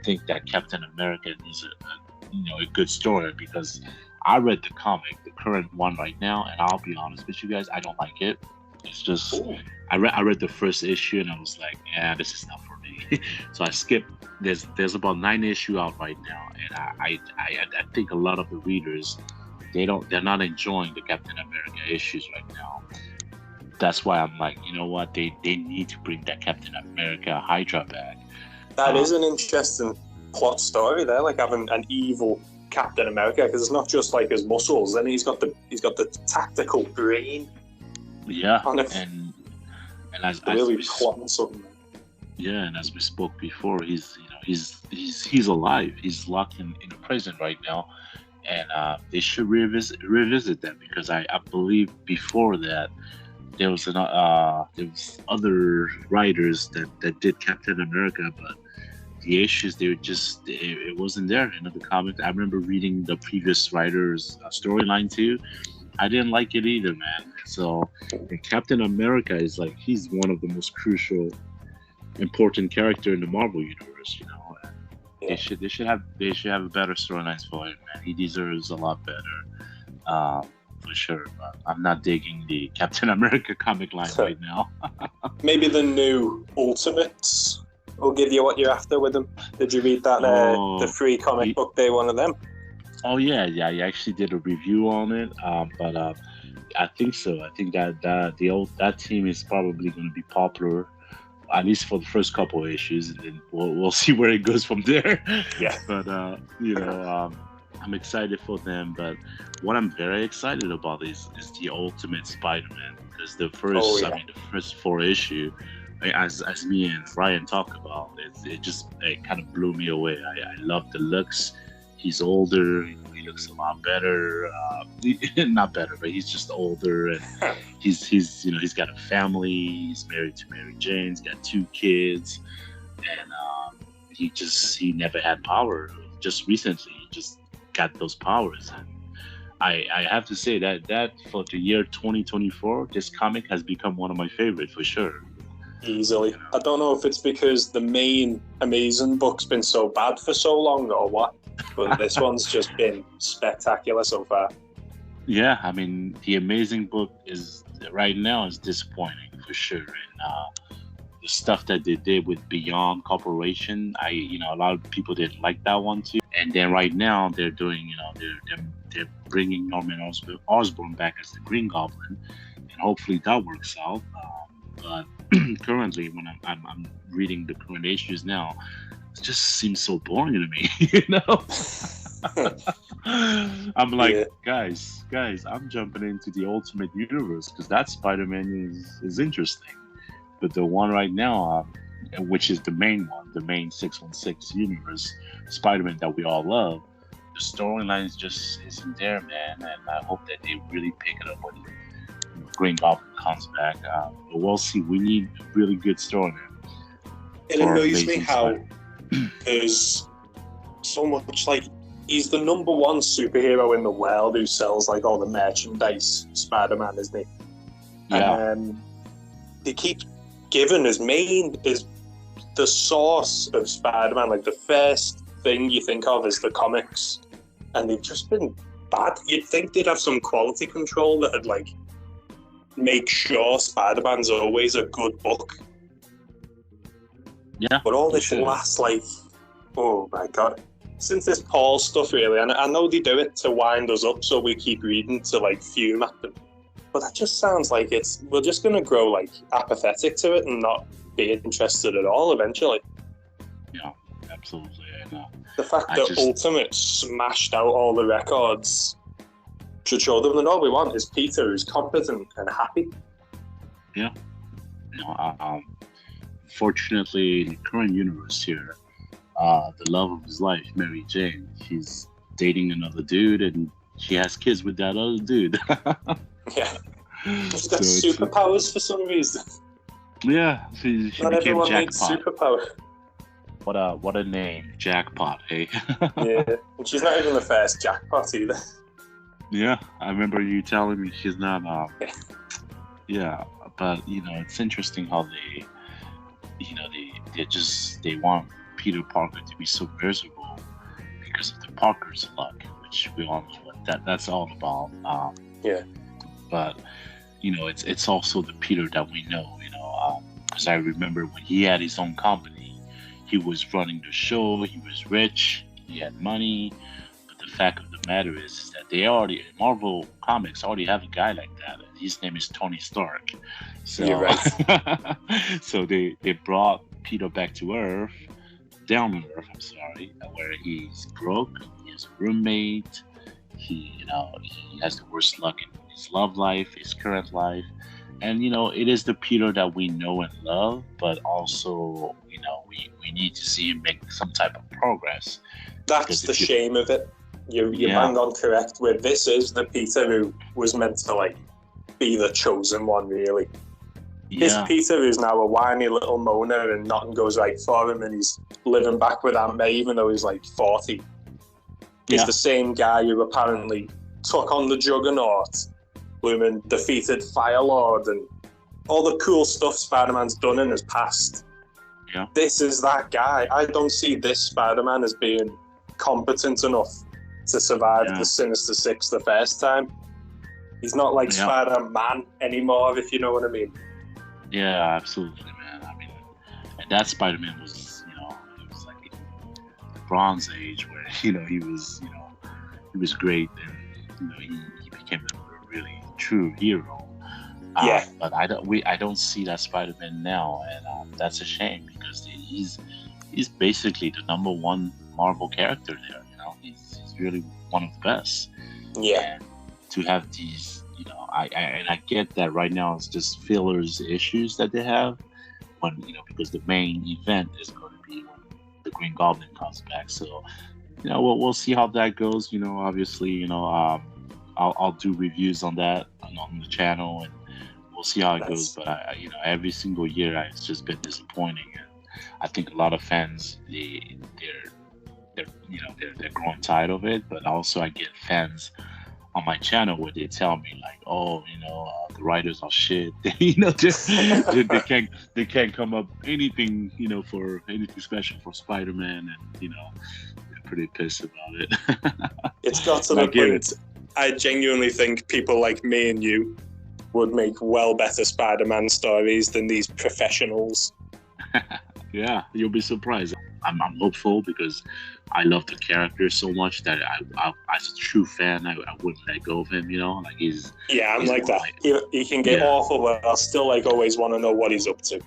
think that Captain America is a good story because I read the comic, the current one right now, and I'll be honest with you guys, I don't like it. It's just Ooh. I read the first issue and I was like, yeah, this is not for me. So I skipped. There's about 9 issues out right now, and I think a lot of the readers they're not enjoying the Captain America issues right now. That's why I'm like, you know what, they need to bring that Captain America Hydra back. That is an interesting plot story there, like having an evil Captain America, because it's not just like his muscles, and he's got the tactical brain. Yeah, And as really we plotting something. Yeah, and as we spoke before, he's alive. He's locked in a prison right now, and they should revisit that because I believe before that there was other writers that did Captain America, but the issues they were just it wasn't there in the comic. I remember reading the previous writer's storyline too. I didn't like it either, man. So and Captain America is like he's one of the most crucial, important character in the Marvel universe. You know, Yeah. they should have a better storylines for him, man. He deserves a lot better, for sure. But I'm not digging the Captain America comic line right now. Maybe the new Ultimates will give you what you're after with them. Did you read that? The free comic book day, one of them? Oh yeah, I actually did a review on it, but I think so. I think that team is probably going to be popular, at least for the first couple of issues, and we'll see where it goes from there. Yeah. But I'm excited for them. But what I'm very excited about is the Ultimate Spider-Man, because the first 4 issue, as me and Ryan talk about, it kind of blew me away. I love the looks. He's older. He looks a lot better. Not better, but he's just older, and he's got a family. He's married to Mary Jane. He's got 2 kids, and he never had power. Just recently, he just got those powers. And I have to say that for the year 2024, this comic has become one of my favorites for sure. Easily. I don't know if it's because the main Amazing book's been so bad for so long or what, but this one's just been spectacular so far. Yeah, I mean, the Amazing book right now is disappointing for sure. And the stuff that they did with Beyond Corporation, a lot of people didn't like that one too. And then right now they're doing, they're bringing Norman Osborn back as the Green Goblin, and hopefully that works out. But currently, when I'm reading the current issues now, it just seems so boring to me, you know. I'm like, guys, I'm jumping into the Ultimate Universe because that Spider-Man is interesting. But the one right now, which is the main one, the main 616 universe Spider-Man that we all love, the storyline just isn't there, man. And I hope that they really pick it up when Green Goblin comes back. But we'll see. We need a really good story, man. It annoys me how there's so much, like, he's the number 1 superhero in the world who sells like all the merchandise, Spider-Man, isn't he? Yeah. And they keep giving his main is the source of Spider-Man, like the first thing you think of is the comics, and they've just been bad. You'd think they'd have some quality control that would like make sure Spider-Man's always a good book. Yeah. But all this last, like, oh my god, since this Paul stuff, really, and I know they do it to wind us up so we keep reading to like fume at them, but that just sounds like we're just going to grow like apathetic to it and not be interested at all eventually. Yeah, absolutely. And, the fact that Ultimate smashed out all the records should show them that all we want is Peter who's competent and happy. Yeah. Fortunately, in the current universe here, the love of his life, Mary Jane, she's dating another dude and she has kids with that other dude. Yeah. She's got superpowers for some reason. Yeah, she Not became everyone Jackpot. needs superpower. What a name, Jackpot, hey? Yeah, and she's not even the first Jackpot either. Yeah, I remember you telling me she's not. Yeah, but it's interesting how they want Peter Parker to be so miserable because of the Parker's luck, which we all know what that's all about. Yeah. But it's also the Peter that we know. Because I remember when he had his own company, he was running the show. He was rich. He had money. But the fact of the matter is that Marvel Comics already have a guy like that. His name is Tony Stark. So, you're right. So they brought Peter back to Earth, down on Earth. I'm sorry, where he's broke. He has a roommate. He has the worst luck in his love life, his current life. And, it is the Peter that we know and love, but also, we need to see him make some type of progress. That's the shame of it. You're bang on correct with this is the Peter who was meant to, be the chosen one, really. Yeah. This Peter is now a whiny little moaner and nothing goes right for him and he's living back with Aunt May even though he's 40. He's the same guy who apparently took on the Juggernaut, blooming defeated Firelord and all the cool stuff Spider-Man's done in his past. Yeah. This is that guy. I don't see this Spider-Man as being competent enough to survive the Sinister Six the first time. He's not like Spider-Man anymore, if you know what I mean. Yeah, absolutely, man. I mean, and that Spider-Man was, it was like the Bronze Age where, he was great and, he became a really true hero. But I don't see that Spider-Man now, and that's a shame because he's basically the number one Marvel character there. He's really one of the best. Yeah. And to have these, I get that right now it's just fillers issues that they have when because the main event is going to be when the Green Goblin comes back. So we'll see how that goes. Obviously, I'll do reviews on that on the channel and we'll see how it goes. But every single year it's just been disappointing, and I think a lot of fans they're growing tired of it. But also I get fans on my channel where they tell me the writers are shit. they can't come up anything for anything special for Spider-Man, and they're pretty pissed about it. It's got to the point. I genuinely think people like me and you would make well better Spider-Man stories than these professionals. Yeah, you'll be surprised. I'm hopeful because I love the character so much that I as a true fan, I wouldn't let go of him. I'm like that. He can get awful, but I'll still always want to know what he's up to.